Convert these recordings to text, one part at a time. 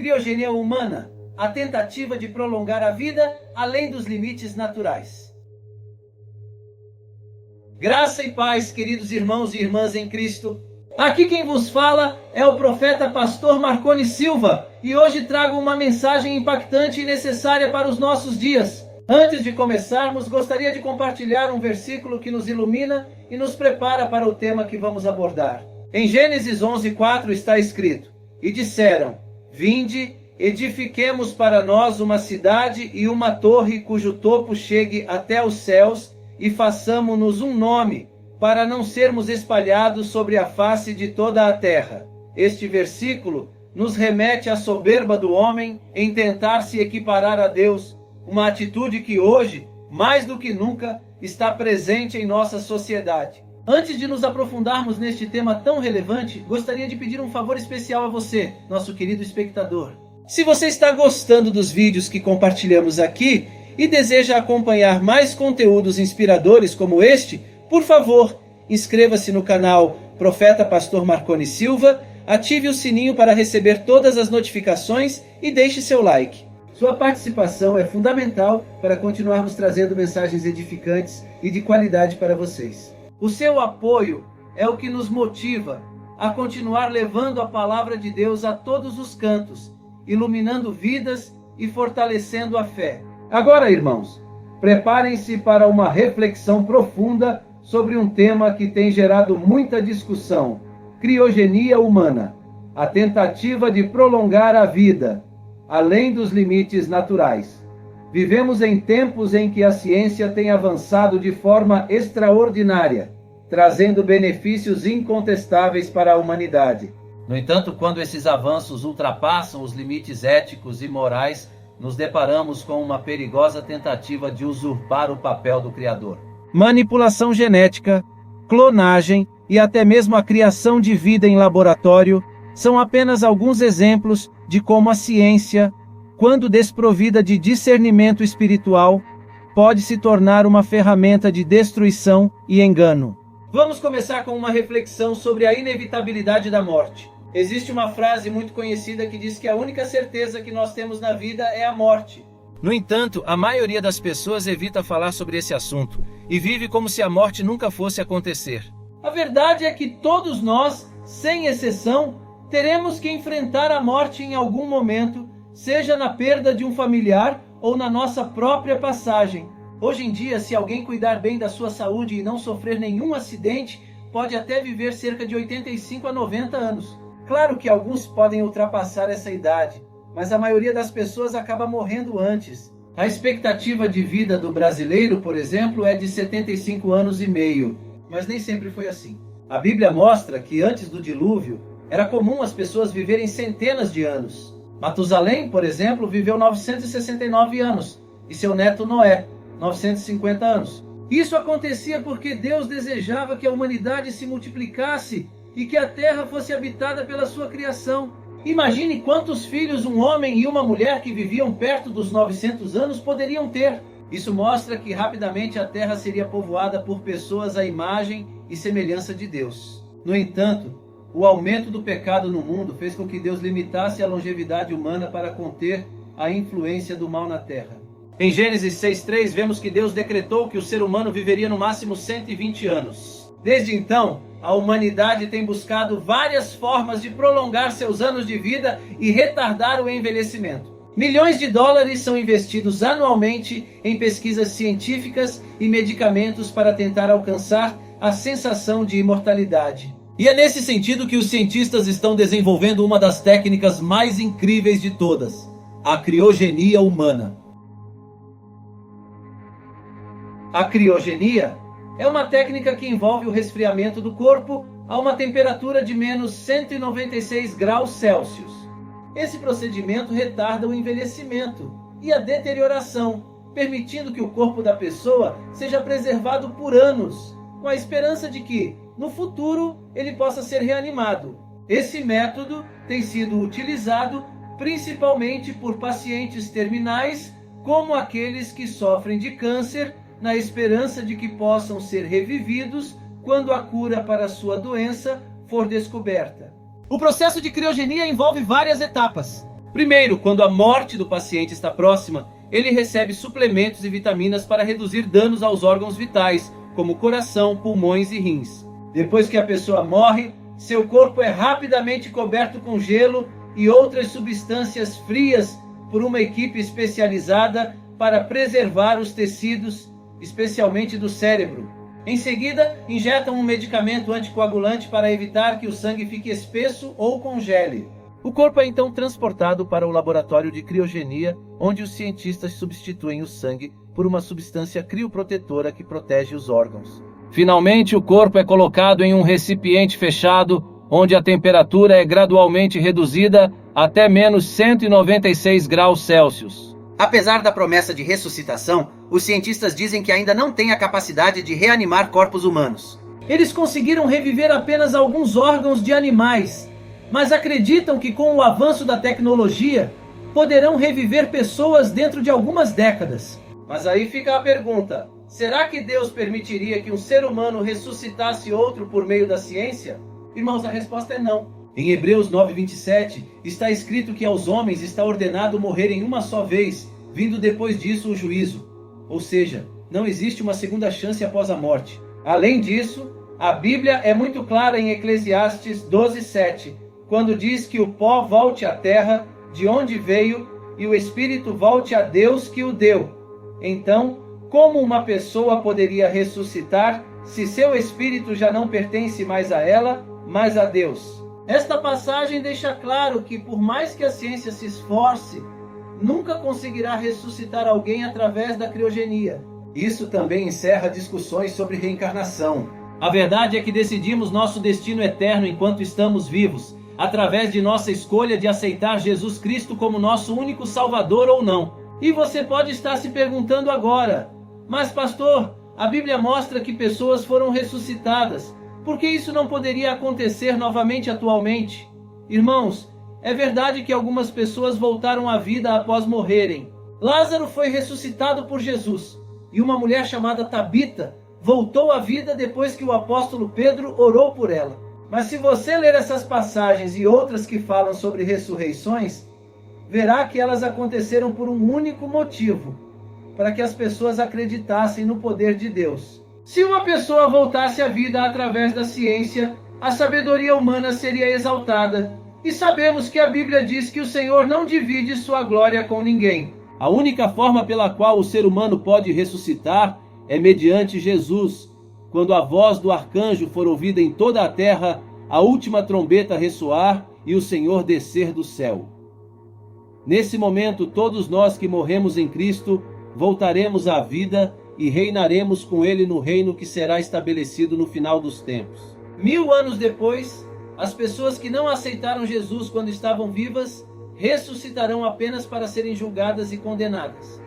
Criogenia humana, a tentativa de prolongar a vida além dos limites naturais. Graça e paz, queridos irmãos e irmãs em Cristo. Aqui quem vos fala é o profeta pastor Marconi Silva, e hoje trago uma mensagem impactante e necessária para os nossos dias. Antes de começarmos, gostaria de compartilhar um versículo que nos ilumina e nos prepara para o tema que vamos abordar. Em Gênesis 11:4 está escrito: "E disseram, vinde, edifiquemos para nós uma cidade e uma torre cujo topo chegue até os céus, e façamo-nos um nome, para não sermos espalhados sobre a face de toda a terra." Este versículo nos remete à soberba do homem em tentar se equiparar a Deus, uma atitude que hoje, mais do que nunca, está presente em nossa sociedade. Antes de nos aprofundarmos neste tema tão relevante, gostaria de pedir um favor especial a você, nosso querido espectador. Se você está gostando dos vídeos que compartilhamos aqui e deseja acompanhar mais conteúdos inspiradores como este, por favor, inscreva-se no canal Profeta Pastor Marconi Silva, ative o sininho para receber todas as notificações e deixe seu like. Sua participação é fundamental para continuarmos trazendo mensagens edificantes e de qualidade para vocês. O seu apoio é o que nos motiva a continuar levando a palavra de Deus a todos os cantos, iluminando vidas e fortalecendo a fé. Agora, irmãos, preparem-se para uma reflexão profunda sobre um tema que tem gerado muita discussão: criogenia humana, a tentativa de prolongar a vida além dos limites naturais. Vivemos em tempos em que a ciência tem avançado de forma extraordinária, trazendo benefícios incontestáveis para a humanidade. No entanto, quando esses avanços ultrapassam os limites éticos e morais, nos deparamos com uma perigosa tentativa de usurpar o papel do Criador. Manipulação genética, clonagem e até mesmo a criação de vida em laboratório são apenas alguns exemplos de como a ciência, quando desprovida de discernimento espiritual, pode se tornar uma ferramenta de destruição e engano. Vamos começar com uma reflexão sobre a inevitabilidade da morte. Existe uma frase muito conhecida que diz que a única certeza que nós temos na vida é a morte. No entanto, a maioria das pessoas evita falar sobre esse assunto e vive como se a morte nunca fosse acontecer. A verdade é que todos nós, sem exceção, teremos que enfrentar a morte em algum momento, seja na perda de um familiar ou na nossa própria passagem. Hoje em dia, se alguém cuidar bem da sua saúde e não sofrer nenhum acidente, pode até viver cerca de 85 a 90 anos. Claro que alguns podem ultrapassar essa idade, mas a maioria das pessoas acaba morrendo antes. A expectativa de vida do brasileiro, por exemplo, é de 75 anos e meio, mas nem sempre foi assim. A Bíblia mostra que antes do dilúvio, era comum as pessoas viverem centenas de anos. Matusalém, por exemplo, viveu 969 anos, e seu neto Noé, 950 anos. Isso acontecia porque Deus desejava que a humanidade se multiplicasse e que a terra fosse habitada pela sua criação. Imagine quantos filhos um homem e uma mulher que viviam perto dos 900 anos poderiam ter. Isso mostra que rapidamente a terra seria povoada por pessoas à imagem e semelhança de Deus. No entanto, o aumento do pecado no mundo fez com que Deus limitasse a longevidade humana para conter a influência do mal na terra. Em Gênesis 6:3 vemos que Deus decretou que o ser humano viveria no máximo 120 anos. Desde então, a humanidade tem buscado várias formas de prolongar seus anos de vida e retardar o envelhecimento. Milhões de dólares são investidos anualmente em pesquisas científicas e medicamentos para tentar alcançar a sensação de imortalidade. E é nesse sentido que os cientistas estão desenvolvendo uma das técnicas mais incríveis de todas, a criogenia humana. A criogenia é uma técnica que envolve o resfriamento do corpo a uma temperatura de menos 196 graus Celsius. Esse procedimento retarda o envelhecimento e a deterioração, permitindo que o corpo da pessoa seja preservado por anos, com a esperança de que, no futuro, ele possa ser reanimado. Esse método tem sido utilizado principalmente por pacientes terminais, como aqueles que sofrem de câncer, na esperança de que possam ser revividos quando a cura para sua doença for descoberta. O processo de criogenia envolve várias etapas. Primeiro, quando a morte do paciente está próxima, ele recebe suplementos e vitaminas para reduzir danos aos órgãos vitais, como coração, pulmões e rins. Depois que a pessoa morre, seu corpo é rapidamente coberto com gelo e outras substâncias frias por uma equipe especializada para preservar os tecidos, especialmente do cérebro. Em seguida, injetam um medicamento anticoagulante para evitar que o sangue fique espesso ou congele. O corpo é então transportado para o laboratório de criogenia, onde os cientistas substituem o sangue por uma substância crioprotetora que protege os órgãos. Finalmente, o corpo é colocado em um recipiente fechado, onde a temperatura é gradualmente reduzida até menos 196 graus Celsius. Apesar da promessa de ressuscitação, os cientistas dizem que ainda não têm a capacidade de reanimar corpos humanos. Eles conseguiram reviver apenas alguns órgãos de animais, mas acreditam que com o avanço da tecnologia, poderão reviver pessoas dentro de algumas décadas. Mas aí fica a pergunta: será que Deus permitiria que um ser humano ressuscitasse outro por meio da ciência? Irmãos, a resposta é não. Em Hebreus 9:27 está escrito que aos homens está ordenado morrerem uma só vez, vindo depois disso o juízo. Ou seja, não existe uma segunda chance após a morte. Além disso, a Bíblia é muito clara em Eclesiastes 12:7, quando diz que o pó volte à terra de onde veio e o espírito volte a Deus que o deu. Então, como uma pessoa poderia ressuscitar se seu espírito já não pertence mais a ela, mas a Deus? Esta passagem deixa claro que, por mais que a ciência se esforce, nunca conseguirá ressuscitar alguém através da criogenia. Isso também encerra discussões sobre reencarnação. A verdade é que decidimos nosso destino eterno enquanto estamos vivos, através de nossa escolha de aceitar Jesus Cristo como nosso único Salvador ou não. E você pode estar se perguntando agora: mas pastor, a Bíblia mostra que pessoas foram ressuscitadas. Por que isso não poderia acontecer novamente atualmente? Irmãos, é verdade que algumas pessoas voltaram à vida após morrerem. Lázaro foi ressuscitado por Jesus, e uma mulher chamada Tabita voltou à vida depois que o apóstolo Pedro orou por ela. Mas se você ler essas passagens e outras que falam sobre ressurreições, verá que elas aconteceram por um único motivo: para que as pessoas acreditassem no poder de Deus. Se uma pessoa voltasse à vida através da ciência, a sabedoria humana seria exaltada. E sabemos que a Bíblia diz que o Senhor não divide sua glória com ninguém. A única forma pela qual o ser humano pode ressuscitar é mediante Jesus. Quando a voz do arcanjo for ouvida em toda a terra, a última trombeta ressoar e o Senhor descer do céu. Nesse momento, todos nós que morremos em Cristo voltaremos à vida e reinaremos com Ele no reino que será estabelecido no final dos tempos. 1000 anos depois, as pessoas que não aceitaram Jesus quando estavam vivas ressuscitarão apenas para serem julgadas e condenadas.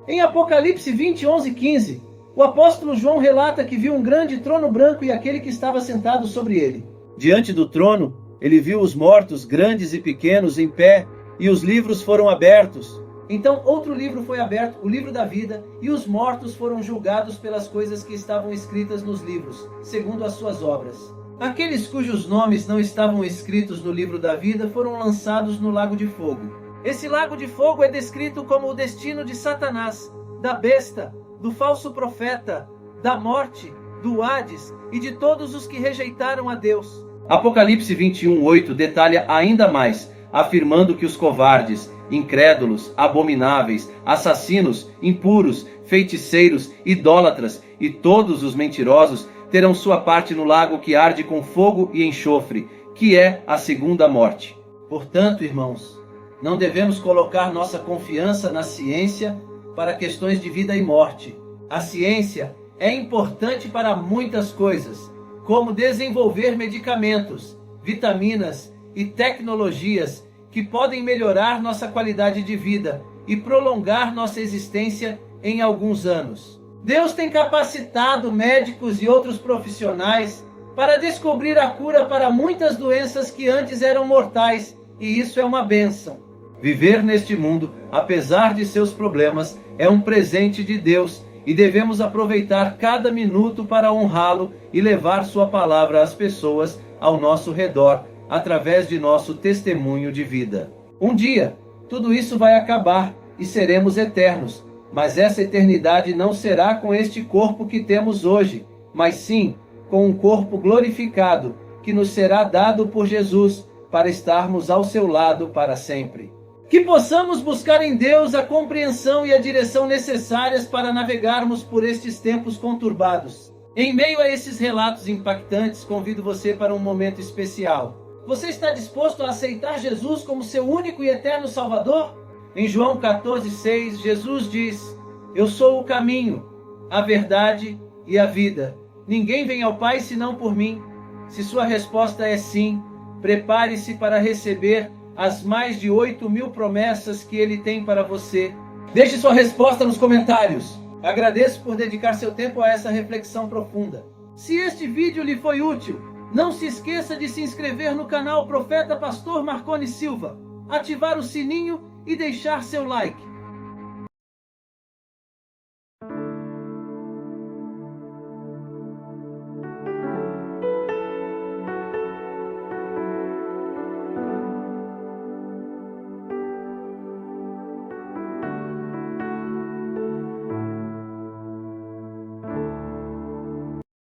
Em Apocalipse 20, 11 e 15, o apóstolo João relata que viu um grande trono branco e aquele que estava sentado sobre ele. Diante do trono, ele viu os mortos, grandes e pequenos, em pé, e os livros foram abertos. Então outro livro foi aberto, o livro da vida, e os mortos foram julgados pelas coisas que estavam escritas nos livros, segundo as suas obras. Aqueles cujos nomes não estavam escritos no livro da vida foram lançados no lago de fogo. Esse lago de fogo é descrito como o destino de Satanás, da besta, do falso profeta, da morte, do Hades e de todos os que rejeitaram a Deus. Apocalipse 21:8 detalha ainda mais, afirmando que os covardes, incrédulos, abomináveis, assassinos, impuros, feiticeiros, idólatras e todos os mentirosos terão sua parte no lago que arde com fogo e enxofre, que é a segunda morte. Portanto, irmãos, não devemos colocar nossa confiança na ciência para questões de vida e morte. A ciência é importante para muitas coisas, como desenvolver medicamentos, vitaminas e tecnologias que podem melhorar nossa qualidade de vida e prolongar nossa existência em alguns anos. Deus tem capacitado médicos e outros profissionais para descobrir a cura para muitas doenças que antes eram mortais, e isso é uma bênção. Viver neste mundo, apesar de seus problemas, é um presente de Deus e devemos aproveitar cada minuto para honrá-lo e levar sua palavra às pessoas ao nosso redor, através de nosso testemunho de vida. Um dia, tudo isso vai acabar e seremos eternos, mas essa eternidade não será com este corpo que temos hoje, mas sim com um corpo glorificado que nos será dado por Jesus para estarmos ao seu lado para sempre. Que possamos buscar em Deus a compreensão e a direção necessárias para navegarmos por estes tempos conturbados. Em meio a esses relatos impactantes, convido você para um momento especial. Você está disposto a aceitar Jesus como seu único e eterno Salvador? Em João 14,6, Jesus diz: Eu sou o caminho, a verdade e a vida. Ninguém vem ao Pai senão por mim. Se sua resposta é sim, prepare-se para receber as mais de 8.000 promessas que Ele tem para você. Deixe sua resposta nos comentários. Agradeço por dedicar seu tempo a essa reflexão profunda. Se este vídeo lhe foi útil, não se esqueça de se inscrever no canal Profeta Pastor Marconi Silva, ativar o sininho e deixar seu like.